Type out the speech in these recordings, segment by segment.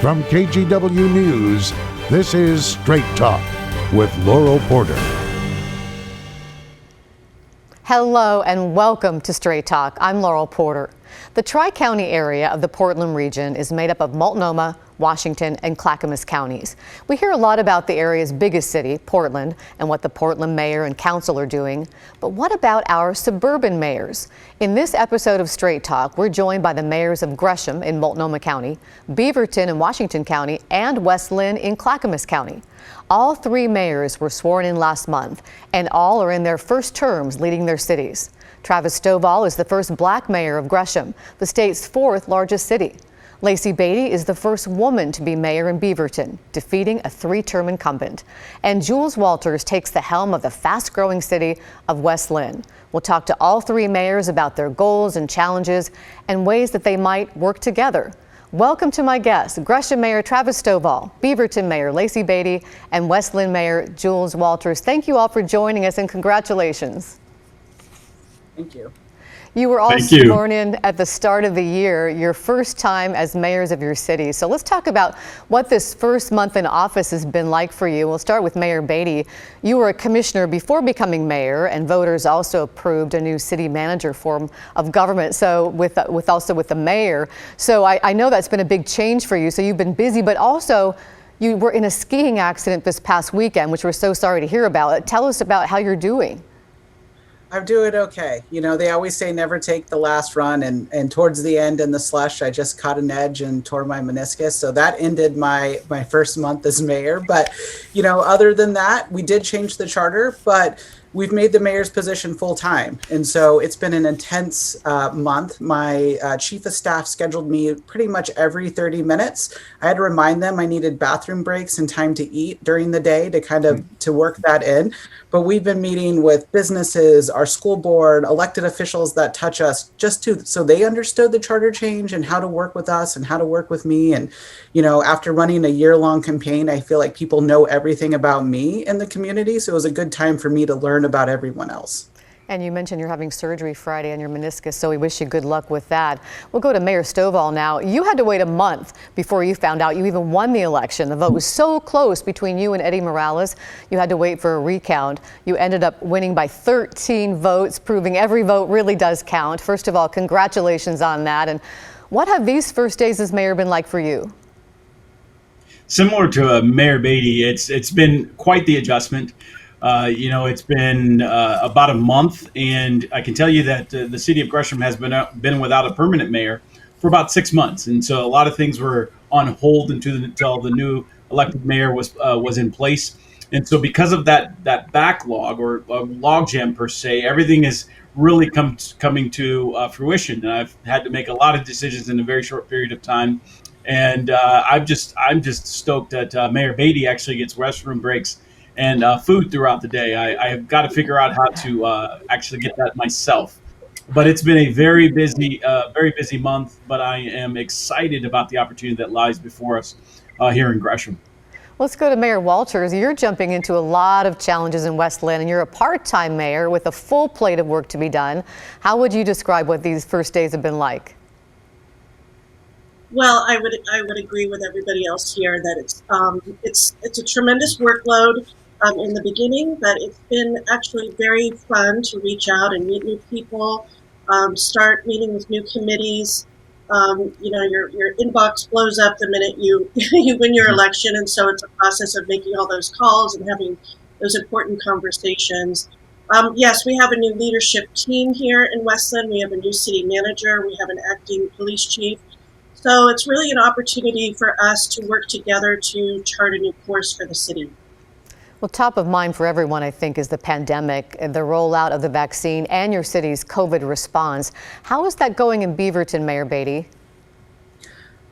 From KGW News, this is Straight Talk with Laural Porter. Hello and welcome to Straight Talk. I'm Laural Porter. The Tri-County area of the Portland region is made up of Multnomah, Washington, and Clackamas counties. We hear a lot about the area's biggest city, Portland, and what the Portland mayor and council are doing. But what about our suburban mayors? In this episode of Straight Talk, we're joined by the mayors of Gresham in Multnomah County, Beaverton in Washington County, and West Linn in Clackamas County. All three mayors were sworn in last month, and all are in their first terms leading their cities. Travis Stovall is the first black mayor of Gresham, the state's fourth largest city. Lacey Beaty is the first woman to be mayor in Beaverton, defeating a three-term incumbent. And Jules Walters takes the helm of the fast-growing city of West Linn. We'll talk to all three mayors about their goals and challenges and ways that they might work together. Welcome to my guests, Gresham Mayor Travis Stovall, Beaverton Mayor Lacey Beaty, and West Linn Mayor Jules Walters. Thank you all for joining us and congratulations. Thank you. You were all sworn in at the start of the year, your first time as mayors of your city. So let's talk about what this first month in office has been like for you. We'll start with Mayor Beaty. You were a commissioner before becoming mayor, and voters also approved a new city manager form of government. So with the mayor. So I know that's been a big change for you. So you've been busy, but also you were in a skiing accident this past weekend, which we're so sorry to hear about. Tell us about how you're doing. I'm doing okay. You know, they always say never take the last run. And towards the end in the slush, I just caught an edge and tore my meniscus. So that ended my first month as mayor. But, you know, other than that, we did change the charter, but we've made the mayor's position full time. And so it's been an intense month. My chief of staff scheduled me pretty much every 30 minutes. I had to remind them I needed bathroom breaks and time to eat during the day to kind of to work that in. But we've been meeting with businesses, our school board, elected officials that touch us so they understood the charter change and how to work with us and how to work with me. And, you know, after running a year-long campaign, I feel like people know everything about me in the community. So it was a good time for me to learn about everyone else. And you mentioned you're having surgery Friday on your meniscus, so we wish you good luck with that. We'll go to Mayor Stovall now. You had to wait a month before you found out you even won the election. The vote was so close between you and Eddie Morales. You had to wait for a recount. You ended up winning by 13 votes, proving every vote really does count. First of all, congratulations on that. And what have these first days as mayor been like for you? Similar to Mayor Beaty, it's been quite the adjustment. You know, it's been about a month, and I can tell you that the city of Gresham has been without a permanent mayor for about 6 months, and so a lot of things were on hold until the new elected mayor was in place. And so, because of that backlog or logjam per se, everything is really coming to fruition, and I've had to make a lot of decisions in a very short period of time. And I'm just stoked that Mayor Beaty actually gets restroom breaks and food throughout the day. I've got to figure out how to actually get that myself. But it's been a very busy month. But I am excited about the opportunity that lies before us here in Gresham. Let's go to Mayor Walters. You're jumping into a lot of challenges in West Linn, and you're a part-time mayor with a full plate of work to be done. How would you describe what these first days have been like? Well, I would agree with everybody else here that it's a tremendous workload in the beginning, but it's been actually very fun to reach out and meet new people, start meeting with new committees. You know, your inbox blows up the minute you win your election, and so it's a process of making all those calls and having those important conversations. Yes, we have a new leadership team here in West Linn. We have a new city manager. We have an acting police chief. So it's really an opportunity for us to work together to chart a new course for the city. Well, top of mind for everyone, I think, is the pandemic, the rollout of the vaccine, and your city's COVID response. How is that going in Beaverton, Mayor Beaty?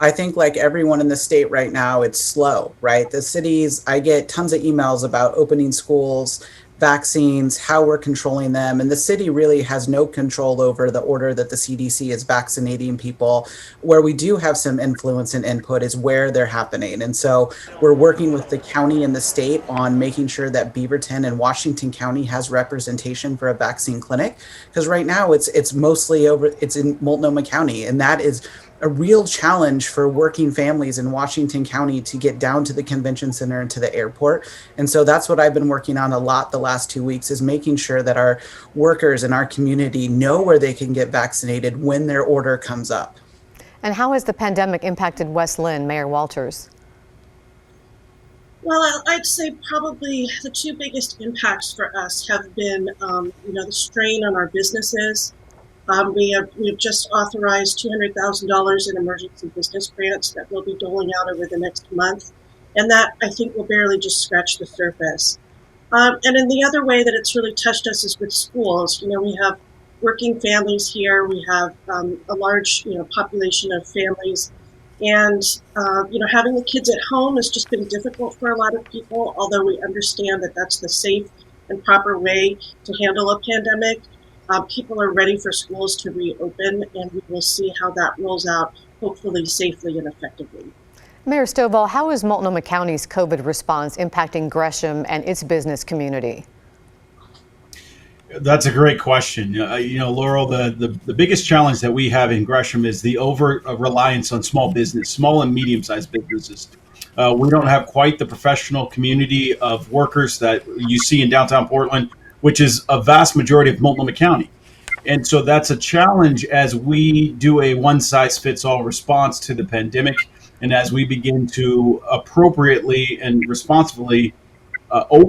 I think like everyone in the state right now, it's slow, right? The cities, I get tons of emails about opening schools, vaccines, how we're controlling them. And the city really has no control over the order that the CDC is vaccinating people. Where we do have some influence and input is where they're happening. And so we're working with the county and the state on making sure that Beaverton and Washington County has representation for a vaccine clinic. Because right now it's mostly it's in Multnomah County, and that is a real challenge for working families in Washington County to get down to the convention center and to the airport. And so that's what I've been working on a lot the last 2 weeks, is making sure that our workers in our community know where they can get vaccinated when their order comes up. And how has the pandemic impacted West Linn, Mayor Walters? Well, I'd say probably the two biggest impacts for us have been, the strain on our businesses. We have just authorized $200,000 in emergency business grants that we'll be doling out over the next month, and that I think will barely just scratch the surface. And in the other way that it's really touched us is with schools. We have working families here. We have a large, population of families. And, having the kids at home has just been difficult for a lot of people, although we understand that that's the safe and proper way to handle a pandemic. People are ready for schools to reopen, and we will see how that rolls out, hopefully safely and effectively. Mayor Stovall, how is Multnomah County's COVID response impacting Gresham and its business community? That's a great question. Laural, the biggest challenge that we have in Gresham is the over reliance on small and medium-sized businesses. We don't have quite the professional community of workers that you see in downtown Portland, which is a vast majority of Multnomah County. And so that's a challenge as we do a one-size-fits-all response to the pandemic, and as we begin to appropriately and responsibly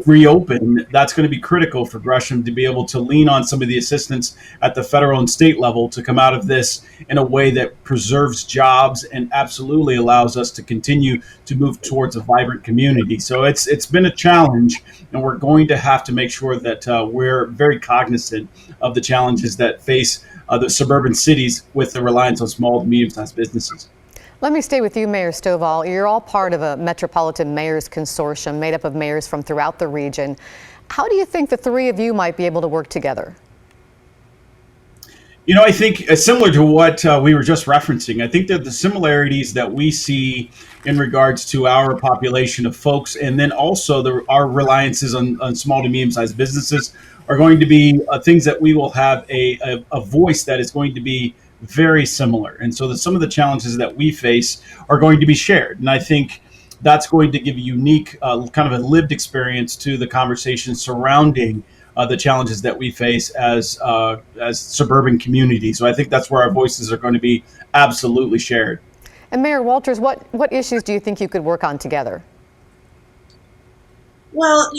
reopen. That's going to be critical for Gresham to be able to lean on some of the assistance at the federal and state level to come out of this in a way that preserves jobs and absolutely allows us to continue to move towards a vibrant community. So it's been a challenge, and we're going to have to make sure that we're very cognizant of the challenges that face the suburban cities with the reliance on small to medium-sized businesses. Let me stay with you, Mayor Stovall. You're all part of a Metropolitan Mayors Consortium made up of mayors from throughout the region. How do you think the three of you might be able to work together? I think similar to what we were just referencing, I think that the similarities that we see in regards to our population of folks, and then also our reliances on small to medium-sized businesses, are going to be things that we will have a voice that is going to be very similar. And so some of the challenges that we face are going to be shared. And I think that's going to give a unique kind of a lived experience to the conversation surrounding the challenges that we face as suburban communities. So I think that's where our voices are going to be absolutely shared. And Mayor Walters, what issues do you think you could work on together? Well,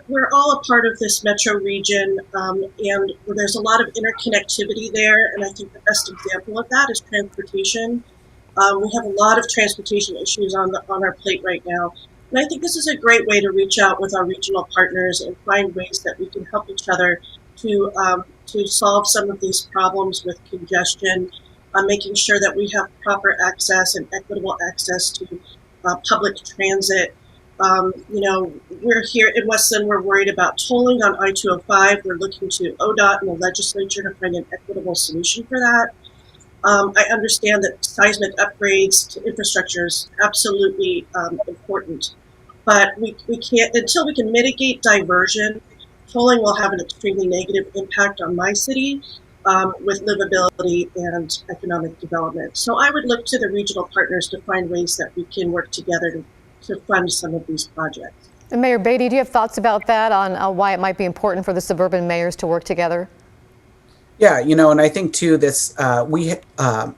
we're all a part of this metro region, and there's a lot of interconnectivity there. And I think the best example of that is transportation. We have a lot of transportation issues on our plate right now. And I think this is a great way to reach out with our regional partners and find ways that we can help each other to solve some of these problems with congestion, making sure that we have proper access and equitable access to public transit. We're here in West Linn, we're worried about tolling on I-205. We're looking to ODOT and the legislature to find an equitable solution for that. I understand that seismic upgrades to infrastructure is absolutely important, but we can't, until we can mitigate diversion, tolling will have an extremely negative impact on my city with livability and economic development. So I would look to the regional partners to find ways that we can work together to fund some of these projects. And Mayor Beaty, do you have thoughts about that, on why it might be important for the suburban mayors to work together? Yeah, and I think too, we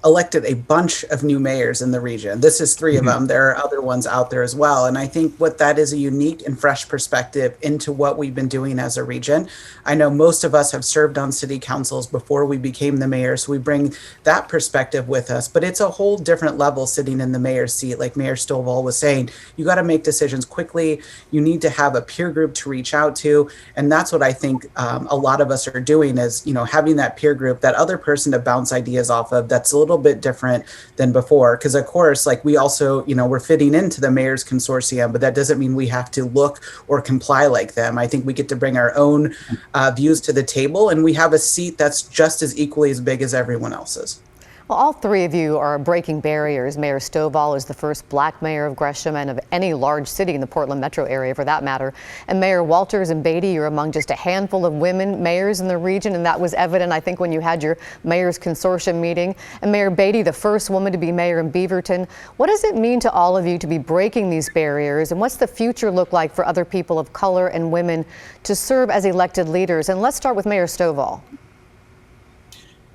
elected a bunch of new mayors in the region. This is three of them. There are other ones out there as well. And I think what that is a unique and fresh perspective into what we've been doing as a region. I know most of us have served on city councils before we became the mayor, so we bring that perspective with us. But it's a whole different level sitting in the mayor's seat. Like Mayor Stovall was saying, you got to make decisions quickly. You need to have a peer group to reach out to. And that's what I think a lot of us are doing is, having that peer group, that other person to bounce ideas off of that's a little bit different than before. Because of course, like we also, we're fitting into the Mayors Consortium, but that doesn't mean we have to look or comply like them. I think we get to bring our own views to the table, and we have a seat that's just as equally as big as everyone else's. Well, all three of you are breaking barriers. Mayor Stovall is the first black mayor of Gresham and of any large city in the Portland metro area for that matter. And Mayor Walters and Beaty, you're among just a handful of women mayors in the region, and that was evident, I think, when you had your Mayors Consortium meeting. And Mayor Beaty, the first woman to be mayor in Beaverton. What does it mean to all of you to be breaking these barriers, and what's the future look like for other people of color and women to serve as elected leaders? And let's start with Mayor Stovall.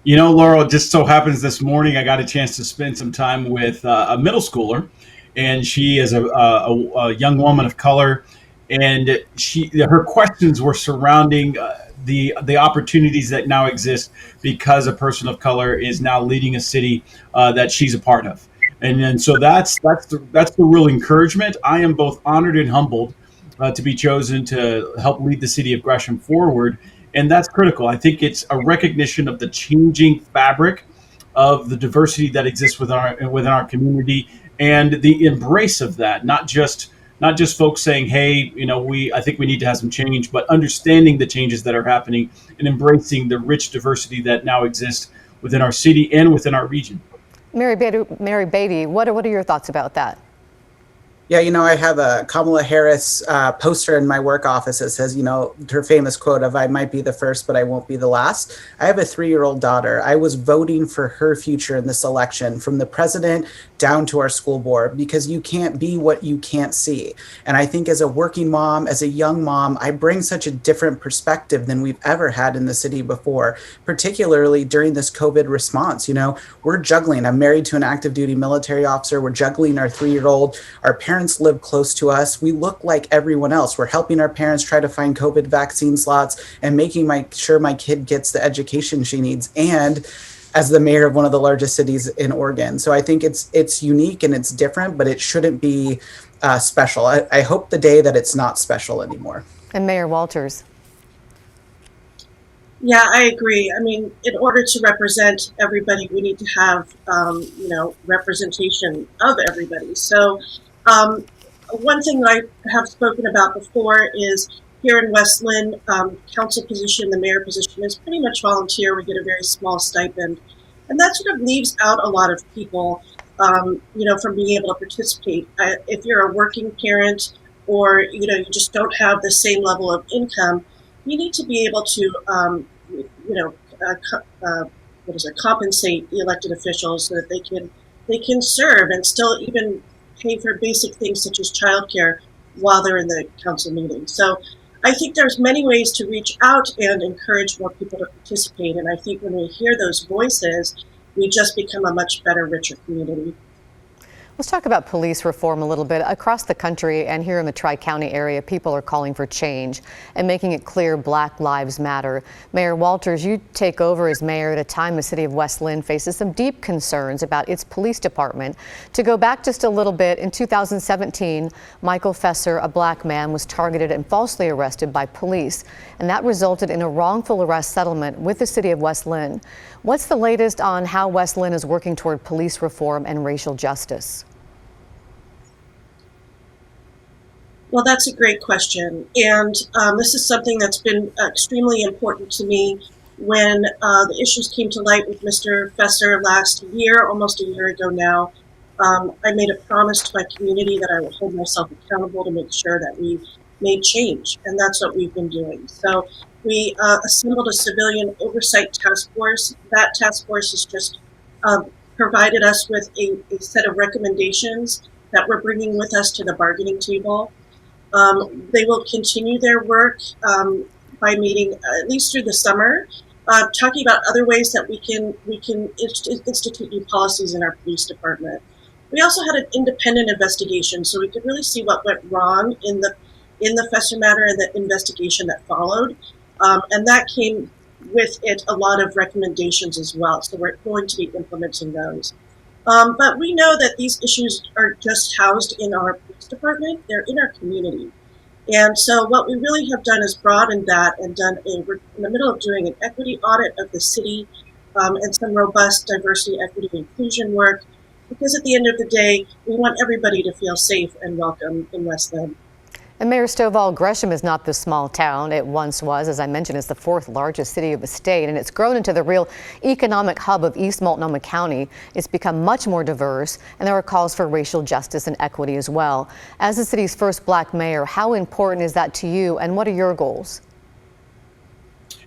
You know, Laurel, it just so happens this morning I got a chance to spend some time with a middle schooler, and she is a young woman of color, and her questions were surrounding the opportunities that now exist because a person of color is now leading a city that she's a part of, and so that's the real encouragement. I am both honored and humbled to be chosen to help lead the city of Gresham forward. And that's critical. I think it's a recognition of the changing fabric of the diversity that exists within our community, and the embrace of that. Not just folks saying, "Hey, I think we need to have some change," but understanding the changes that are happening and embracing the rich diversity that now exists within our city and within our region. Mary Beaty, what are your thoughts about that? Yeah, I have a Kamala Harris poster in my work office that says, her famous quote of, "I might be the first, but I won't be the last." I have a 3-year-old daughter. I was voting for her future in this election, from the president down to our school board, because you can't be what you can't see. And I think as a working mom, as a young mom, I bring such a different perspective than we've ever had in the city before, particularly during this COVID response. We're juggling. I'm married to an active duty military officer. We're juggling our 3-year-old. Our parents live close to us. We look like everyone else. We're helping our parents try to find COVID vaccine slots and making sure my kid gets the education she needs, and as the mayor of one of the largest cities in Oregon. So I think it's unique and it's different, but it shouldn't be special. I hope the day that it's not special anymore. And Mayor Walters. Yeah, I agree. I mean, in order to represent everybody, we need to have, representation of everybody. So one thing that I have spoken about before is here in West Linn, council position, the mayor position is pretty much volunteer. We get a very small stipend. And that sort of leaves out a lot of people, from being able to participate. If you're a working parent, or, you just don't have the same level of income, you need to be able to, compensate the elected officials so that they can serve and still even pay for basic things such as childcare while they're in the council meeting. So I think there's many ways to reach out and encourage more people to participate. And I think when we hear those voices, we just become a much better, richer community. Let's talk about police reform a little bit. Across the country and here in the Tri-County area, people are calling for change and making it clear Black lives matter. Mayor Walters, you take over as mayor at a time the city of West Linn faces some deep concerns about its police department. To go back just a little bit, in 2017, Michael Fesser, a black man, was targeted and falsely arrested by police, and that resulted in a wrongful arrest settlement with the city of West Linn. What's the latest on how West Linn is working toward police reform and racial justice? Well, that's a great question. And this is something that's been extremely important to me when the issues came to light with Mr. Fesser last year, almost a year ago now. I made a promise to my community that I would hold myself accountable to make sure that we made change. And that's what we've been doing. So we assembled a civilian oversight task force. That task force has just provided us with a set of recommendations that we're bringing with us to the bargaining table. They will continue their work by meeting at least through the summer, talking about other ways that we can institute new policies in our police department. We also had an independent investigation, so we could really see what went wrong in the Fesser matter and the investigation that followed, and that came with it a lot of recommendations as well. So we're going to be implementing those. But we know that these issues are just housed in our police department. They're in our community. And so what we really have done is broadened that and we're in the middle of doing an equity audit of the city and some robust diversity, equity, and inclusion work. Because at the end of the day, we want everybody to feel safe and welcome in West Linn. And Mayor Stovall, Gresham is not this small town. It once was. As I mentioned, it's the fourth largest city of the state, and it's grown into the real economic hub of East Multnomah County. It's become much more diverse, and there are calls for racial justice and equity as well. As the city's first black mayor, how important is that to you, and what are your goals?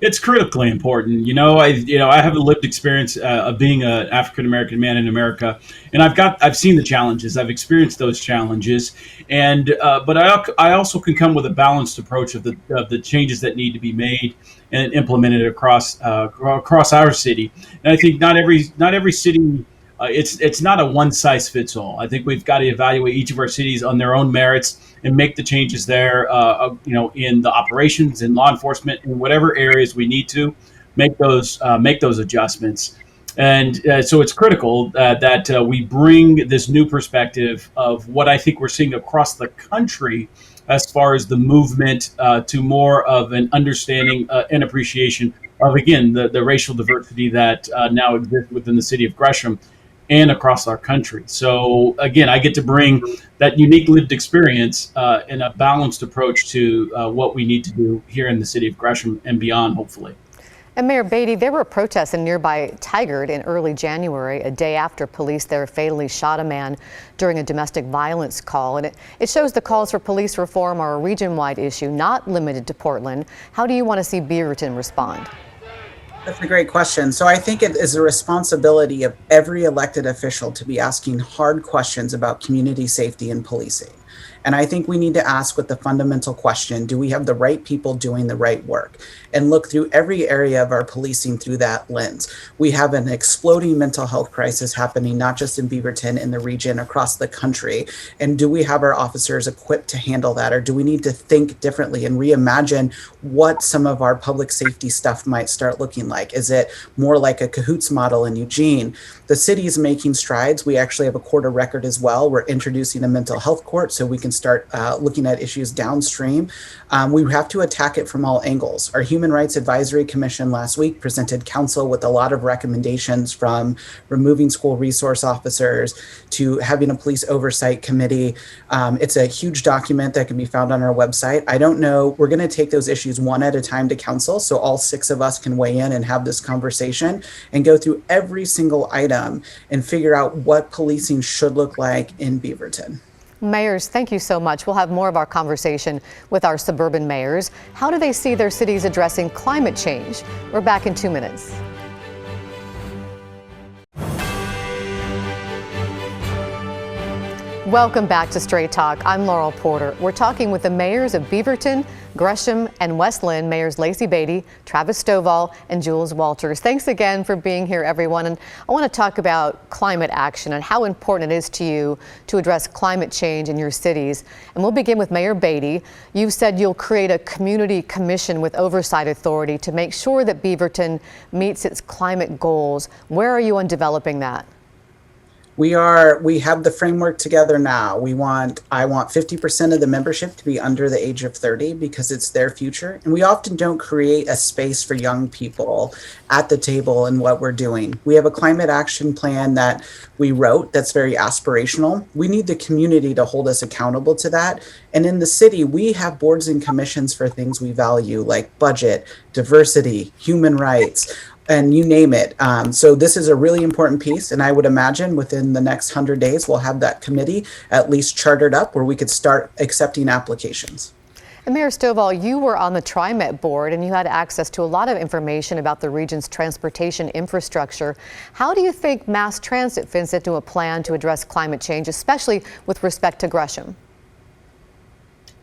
It's critically important. I have a lived experience of being an African American man in America, and I've seen the challenges. I've experienced those challenges, and but I also can come with a balanced approach of the changes that need to be made and implemented across our city. And I think not every city. It's not a one size fits all. I think we've got to evaluate each of our cities on their own merits and make the changes there, in the operations and law enforcement in whatever areas we need to make those adjustments. And so it's critical that we bring this new perspective of what I think we're seeing across the country as far as the movement to more of an understanding and appreciation of, again, the racial diversity that now exists within the city of Gresham and across our country. So again, I get to bring that unique lived experience and a balanced approach to what we need to do here in the city of Gresham and beyond, hopefully. And Mayor Beaty, there were protests in nearby Tigard in early January, a day after police there fatally shot a man during a domestic violence call. And it shows the calls for police reform are a region-wide issue, not limited to Portland. How do you want to see Beaverton respond? That's a great question. So I think it is a responsibility of every elected official to be asking hard questions about community safety and policing. And I think we need to ask with the fundamental question, do we have the right people doing the right work? And look through every area of our policing through that lens. We have an exploding mental health crisis happening, not just in Beaverton, in the region, across the country. And do we have our officers equipped to handle that? Or do we need to think differently and reimagine what some of our public safety stuff might start looking like? Is it more like a cahoots model in Eugene? The city is making strides. We actually have a court of record as well. We're introducing a mental health court so we can start looking at issues downstream. We have to attack it from all angles. Our Human Rights Advisory Commission last week presented council with a lot of recommendations, from removing school resource officers to having a police oversight committee. It's a huge document that can be found on our website. I don't know, we're going to take those issues one at a time to council so all 6 of us can weigh in and have this conversation and go through every single item and figure out what policing should look like in Beaverton. Mayors, thank you so much. We'll have more of our conversation with our suburban mayors. How do they see their cities addressing climate change? We're back in 2 minutes. Welcome back to Straight Talk. I'm Laural Porter. We're talking with the mayors of Beaverton, Gresham, and West Linn, Mayors Lacey Beaty, Travis Stovall, and Jules Walters. Thanks again for being here, everyone. And I want to talk about climate action and how important it is to you to address climate change in your cities. And we'll begin with Mayor Beaty. You've said you'll create a community commission with oversight authority to make sure that Beaverton meets its climate goals. Where are you on developing that? We have the framework together now. I want 50% of the membership to be under the age of 30 because it's their future. And we often don't create a space for young people at the table in what we're doing. We have a climate action plan that we wrote that's very aspirational. We need the community to hold us accountable to that. And in the city, we have boards and commissions for things we value, like budget, diversity, human rights, and you name it. So this is a really important piece. And I would imagine within the next 100 days, we'll have that committee at least chartered up where we could start accepting applications. And Mayor Stovall, you were on the TriMet board and you had access to a lot of information about the region's transportation infrastructure. How do you think mass transit fits into a plan to address climate change, especially with respect to Gresham?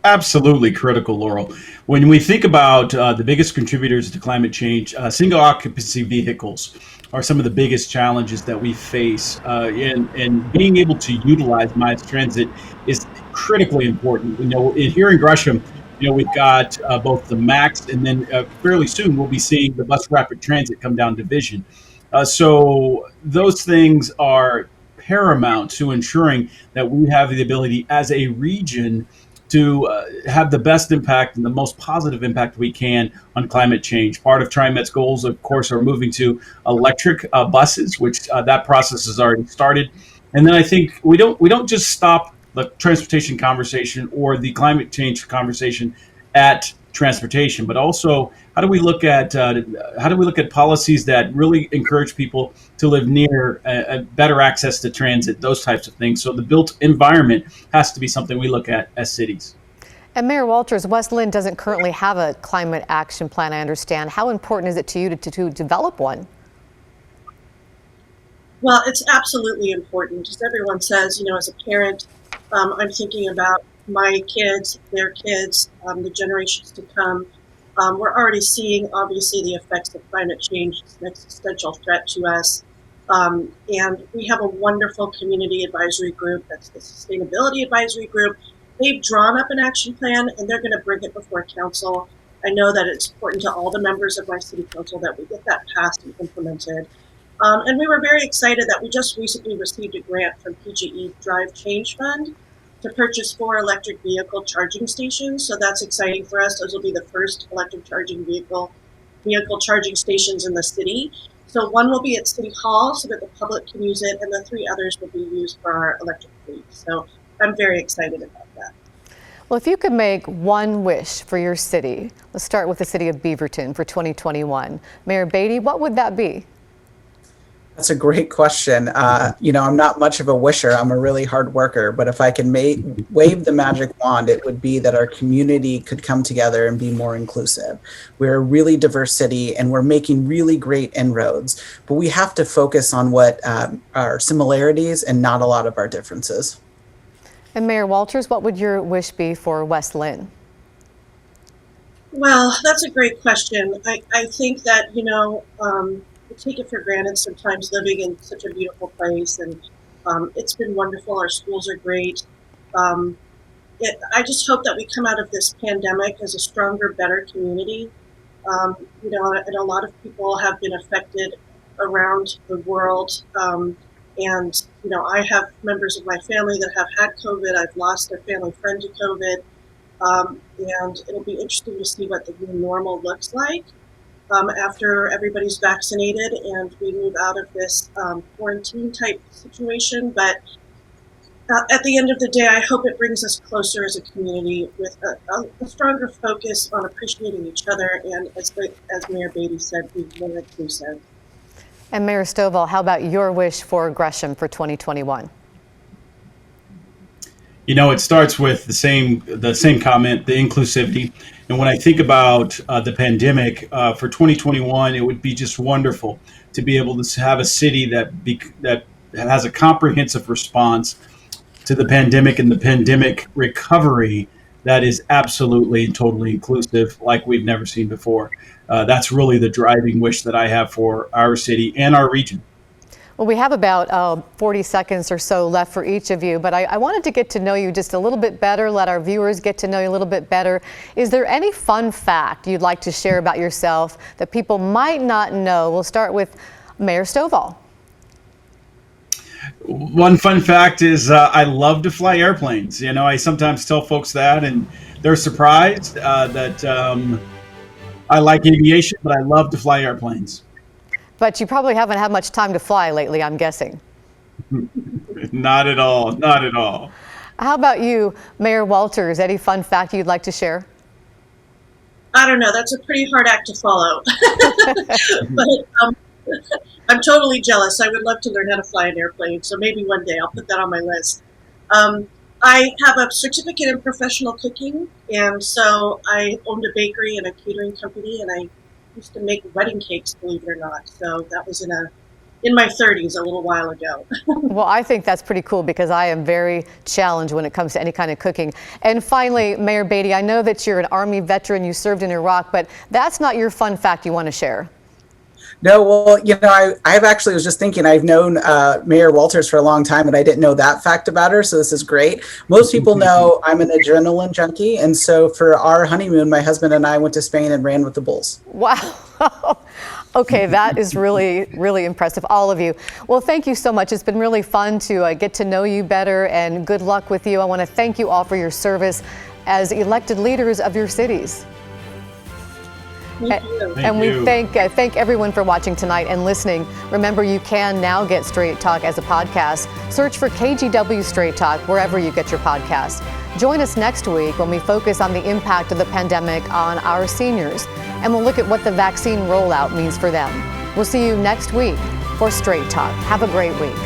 Absolutely critical, Laural. When we think about the biggest contributors to climate change, single occupancy vehicles are some of the biggest challenges that we face. And being able to utilize mass transit is critically important. Here in Gresham, we've got both the MAX, and then fairly soon we'll be seeing the bus rapid transit come down Division. So those things are paramount to ensuring that we have the ability as a region to have the best impact and the most positive impact we can on climate change. Part of TriMet's goals, of course, are moving to electric buses, which that process has already started. And then I think we don't just stop the transportation conversation or the climate change conversation at transportation, but also how do we look at policies that really encourage people to live near better access to transit, those types of things. So the built environment has to be something we look at as cities. And Mayor Walters, West Linn doesn't currently have a climate action plan, I understand. How important is it to you to develop one? Well, it's absolutely important. As everyone says, as a parent, I'm thinking about my kids, their kids, the generations to come. We're already seeing, obviously, the effects of climate change. It's an existential threat to us. And we have a wonderful community advisory group. That's the Sustainability Advisory Group. They've drawn up an action plan, and they're going to bring it before council. I know that it's important to all the members of my city council that we get that passed and implemented. And we were very excited that we just recently received a grant from PGE Drive Change Fund to purchase 4 electric vehicle charging stations. So that's exciting for us. Those will be the first electric charging vehicle charging stations in the city. So one will be at City Hall so that the public can use it, and the 3 others will be used for our electric fleet. So I'm very excited about that. Well, if you could make one wish for your city, let's start with the city of Beaverton for 2021. Mayor Beaty, what would that be? That's a great question. I'm not much of a wisher. I'm a really hard worker, but if I can wave the magic wand, it would be that our community could come together and be more inclusive. We're a really diverse city and we're making really great inroads, but we have to focus on what our similarities and not a lot of our differences. And Mayor Walters, what would your wish be for West Linn? Well, that's a great question. I think that, we take it for granted sometimes living in such a beautiful place, and it's been wonderful. Our schools are great. I just hope that we come out of this pandemic as a stronger, better community. And a lot of people have been affected around the world. And I have members of my family that have had COVID. I've lost a family friend to COVID. And it'll be interesting to see what the new normal looks like after everybody's vaccinated and we move out of this quarantine type situation. But at the end of the day, I hope it brings us closer as a community with a stronger focus on appreciating each other and, as Mayor Beaty said, be more inclusive. And Mayor Stovall, how about your wish for Gresham for 2021? It starts with the same comment, the inclusivity. And when I think about the pandemic for 2021, it would be just wonderful to be able to have a city that has a comprehensive response to the pandemic and the pandemic recovery that is absolutely and totally inclusive, like we've never seen before. That's really the driving wish that I have for our city and our region. Well, we have about 40 seconds or so left for each of you, but I wanted to get to know you just a little bit better, let our viewers get to know you a little bit better. Is there any fun fact you'd like to share about yourself that people might not know? We'll start with Mayor Stovall. One fun fact is I love to fly airplanes. I sometimes tell folks that, and they're surprised that I like aviation, but I love to fly airplanes. But you probably haven't had much time to fly lately, I'm guessing. Not at all. Not at all. How about you, Mayor Walters? Any fun fact you'd like to share? I don't know. That's a pretty hard act to follow. But I'm totally jealous. I would love to learn how to fly an airplane. So maybe one day I'll put that on my list. I have a certificate in professional cooking. And so I owned a bakery and a catering company, and I used to make wedding cakes, believe it or not. So that was in my 30s a little while ago. Well, I think that's pretty cool because I am very challenged when it comes to any kind of cooking. And finally, Mayor Beaty, I know that you're an Army veteran, you served in Iraq, but that's not your fun fact you want to share. No, well, I've actually was just thinking I've known Mayor Walters for a long time, and I didn't know that fact about her. So this is great. Most people know I'm an adrenaline junkie. And so for our honeymoon, my husband and I went to Spain and ran with the bulls. Wow. Okay, that is really, really impressive, all of you. Well, thank you so much. It's been really fun to get to know you better, and good luck with you. I want to thank you all for your service as elected leaders of your cities. Thank you. And we thank everyone for watching tonight and listening. Remember, you can now get Straight Talk as a podcast. Search for KGW Straight Talk wherever you get your podcasts. Join us next week when we focus on the impact of the pandemic on our seniors, and we'll look at what the vaccine rollout means for them. We'll see you next week for Straight Talk. Have a great week.